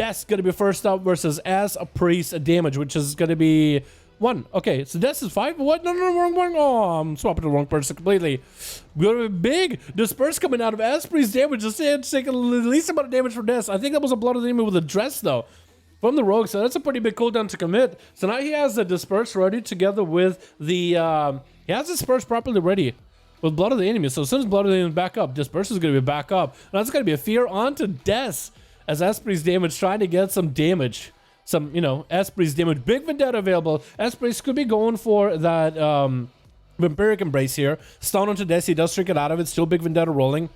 Des going to be first up versus S, a priest, damage, which is going to be 1. Okay, so Des is 5. What? No, wrong. Oh, I'm swapping the wrong person completely. We're going to be big. Disperse coming out of S, priest damage. Just taking the least amount of damage for Des. I think that was a blood of the enemy with a dress, though, from the rogue. So that's a pretty big cooldown to commit. So now he has the disperse ready together with the... he has the disperse properly ready with blood of the enemy. So as soon as blood of the enemy is back up, disperse is going to be back up. And that's going to be a fear onto Des as Esprit's damage, trying to get some damage. Some, you know, Esprit's damage. Big Vendetta available. Esprit's could be going for that Vampiric Embrace here. Stun onto Des. He does shrink it out of it. Still Big Vendetta rolling.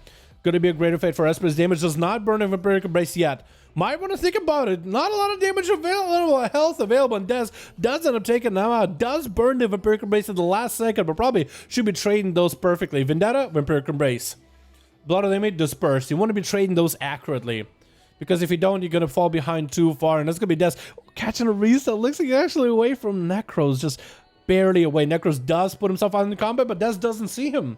Going to be a greater fate for Esprit's damage. Does not burn a Vampiric Embrace yet. Might want to think about it. Not a lot of damage available, health available, and Des does end up taking them out. Does burn the Vampiric Embrace at the last second, but probably should be trading those perfectly. Vendetta, Vampiric Embrace. Blood of the enemy, dispersed. You want to be trading those accurately, because if you don't, you're going to fall behind too far, and that's going to be Des catching a reset. Looks like he's actually away from Necros, just barely away. Necros does put himself out in the combat, but Des doesn't see him.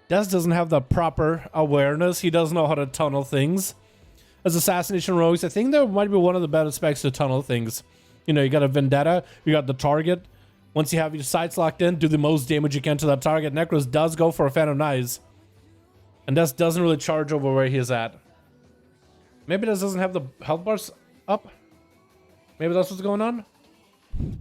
Des doesn't have the proper awareness. He doesn't know how to tunnel things. As Assassination rogues, I think that might be one of the better specs to tunnel things. You know, you got a Vendetta, you got the target. Once you have your sights locked in, do the most damage you can to that target. Necros does go for a Phantom Knives, and Des doesn't really charge over where he is at. Maybe Des doesn't have the health bars up. Maybe that's what's going on.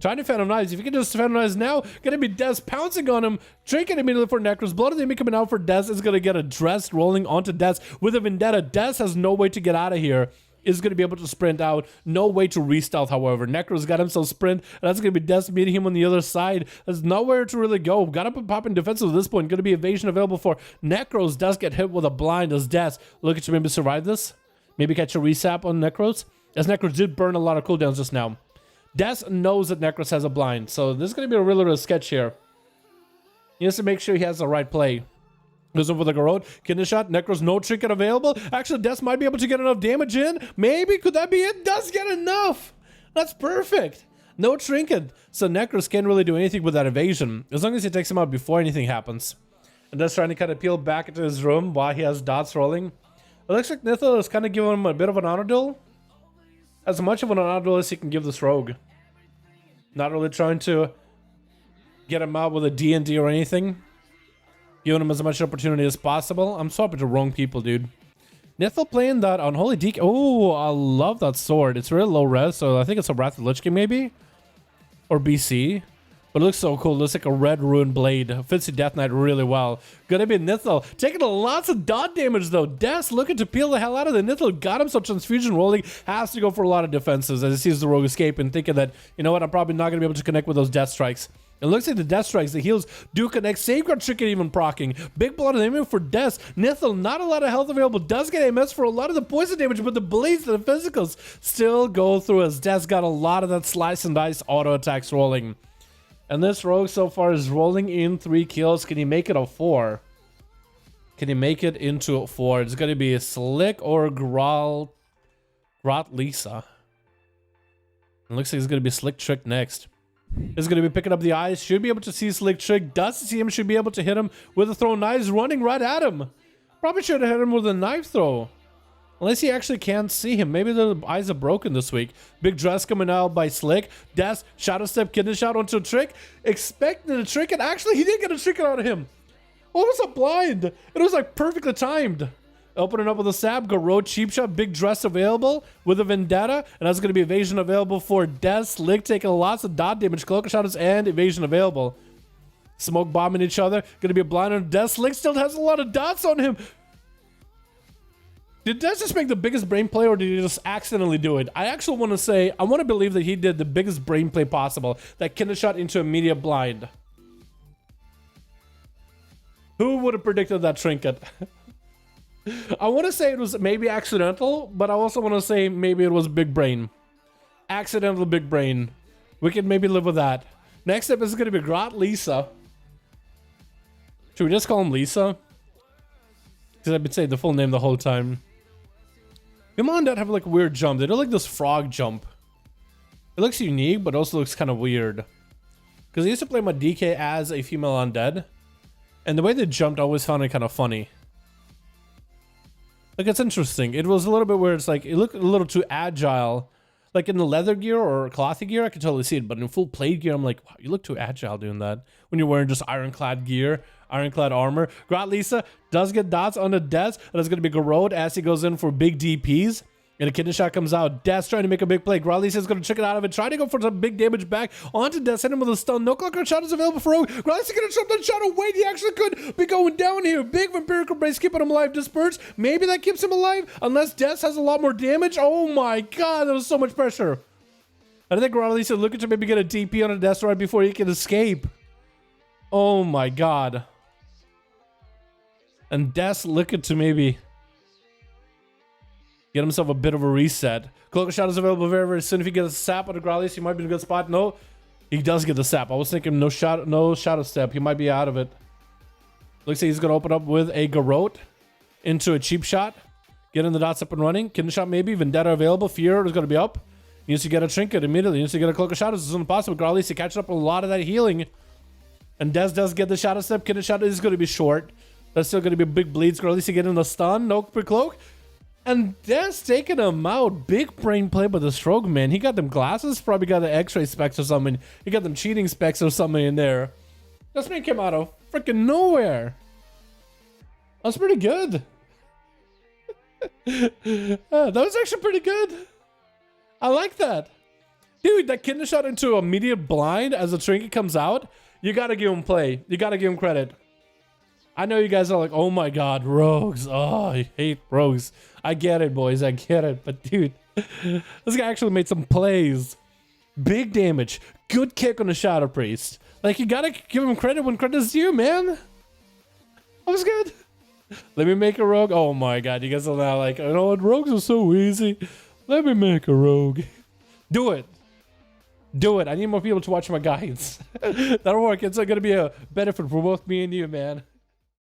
Trying to Phantom Knives. If you can just Phantom Knives now, gonna be Des pouncing on him, drinking immediately for Necros. Blood of the enemy coming out for Des is gonna get a dress rolling onto Des with a Vendetta. Des has no way to get out of here. Is gonna be able to sprint out. No way to re-stealth, however. Necros got himself sprint, and that's gonna be Des meeting him on the other side. There's nowhere to really go. Gotta pop in defensive at this point. Gonna be evasion available for Necros. Does get hit with a blind as Des. Look at you, maybe survive this. Maybe catch a resap on Necros, as Necros did burn a lot of cooldowns just now. Des knows that Necros has a blind, so this is going to be a real sketch here. He has to make sure he has the right play. Goes over the Garrote, kidney shot, Necros no trinket available. Actually, Des might be able to get enough damage in. Maybe, could that be it? Does get enough. That's perfect. No trinket, so Necros can't really do anything with that evasion, as long as he takes him out before anything happens. And Des trying to kind of peel back into his room while he has dots rolling. It looks like Nithil is kind of giving him a bit of an honor duel. As much of an honor duel as he can give this rogue. Not really trying to get him out with a D&D or anything. Giving him as much opportunity as possible. I'm swapping to wrong people, dude. Nithil playing that Unholy DK. Oh, I love that sword. It's really low res, so I think it's a Wrath of the Lich King maybe? Or BC. But it looks so cool. It looks like a red ruined blade. Fits the Death Knight really well. Gonna be Nithil. Taking lots of dot damage though. Des looking to peel the hell out of the Nithil. Got him, so transfusion rolling. Has to go for a lot of defenses as he sees the rogue escape and thinking that, you know what, I'm probably not gonna be able to connect with those death strikes. It looks like the death strikes, the heals do connect. Safeguard Trinket even proccing. Big blood of the enemy for Des. Nithil, not a lot of health available. Does get MS for a lot of the poison damage, but the bleeds and the physicals still go through as Des got a lot of that slice and dice auto attacks rolling. And this rogue so far is rolling in 3 kills. Can he make it a 4? Can he make it into a 4? It's going to be a Slick or Grot Lisa. It looks like it's going to be Slick Trick next. Is going to be picking up the eyes. Should be able to see Slick Trick. Does see him. Should be able to hit him with a throw. Knives running right at him. Probably should have hit him with a knife throw. Unless he actually can't see him. Maybe the eyes are broken this week. Big dress coming out by Slick. Des, Shadow Step, kidney shot onto a Trick. Expecting a trick, and actually he did get a trick out of him. What was a blind? It was like perfectly timed. Opening up with a Sab, Garrote, Cheap Shot, big dress available with a Vendetta. And that's going to be evasion available for Des. Slick taking lots of dot damage. Cloak Shadows and evasion available. Smoke bombing each other. Going to be a blind on Des. Slick still has a lot of dots on him. Did Des just make the biggest brain play, or did he just accidentally do it? I actually want to say, I want to believe that he did the biggest brain play possible. That kidney shot into immediate blind. Who would have predicted that trinket? I want to say it was maybe accidental, but I also want to say maybe it was big brain. Accidental big brain. We can maybe live with that. Next up is going to be Grot Lisa. Should we just call him Lisa? Because I've been saying the full name the whole time. Him and Dad have like a weird jump. They do like this frog jump. It looks unique, but also looks kind of weird. Because I used to play my DK as a female undead. And the way they jumped, I always found it kind of funny. Like, it's interesting. It was a little bit where it's like, it looked a little too agile. Like in the leather gear or clothy gear, I could totally see it. But in full plate gear, I'm like, wow, you look too agile doing that. When you're wearing just ironclad gear, ironclad armor. Grot Lisa does get dots on the Death. And it's going to be Garrod as he goes in for big DPs. And a kidney shot comes out. Death trying to make a big play. Grot Lisa is going to trick it out of it. Trying to go for some big damage back onto Death. Hit him with a stun. No clocker shot is available for Rogue. Grot Lisa going to jump that shot away. He actually could be going down here. Big Vampiric Embrace keeping him alive. Disperse. Maybe that keeps him alive. Unless Death has a lot more damage. Oh my god. That was so much pressure. I think Grot Lisa looking to maybe get a DP on a Death right before he can escape. Oh my god. And Death looking to maybe get himself a bit of a reset. Cloak shot is available very, very soon. If he gets a sap on the Grot Lisa, he might be in a good spot. No, he does get the sap. I was thinking no shadow step. He might be out of it. Looks like he's going to open up with a Garrot into a cheap shot. Getting the dots up and running. Kidney shot maybe. Vendetta available. Fear is going to be up. He needs to get a trinket immediately. He needs to get a cloak of shadows as soon as possible. Grot Lisa catching up a lot of that healing. And Des does get the shadow step. Kidney shot is going to be short. That's still going to be big bleeds. Grot Lisa getting the stun. No per cloak. And Des taking him out. Big brain play by the stroke, man. He got them glasses. Probably got the x-ray specs or something. He got them cheating specs or something in there. This man came out of freaking nowhere. That's pretty good. That was actually pretty good. I like that. Dude, that kidney shot into immediate blind as the trinket comes out. You gotta give him play. You gotta give him credit. I know you guys are like, oh my god, rogues. Oh, I hate rogues. I get it, boys. I get it. But dude, this guy actually made some plays. Big damage. Good kick on the Shadow Priest. Like, you gotta give him credit when credit's due, man. That was good. Let me make a rogue. Oh my god, you guys are now like, you know what? Rogues are so easy. Let me make a rogue. Do it. Do it. I need more people to watch my guides. That'll work. It's going to be a benefit for both me and you, man.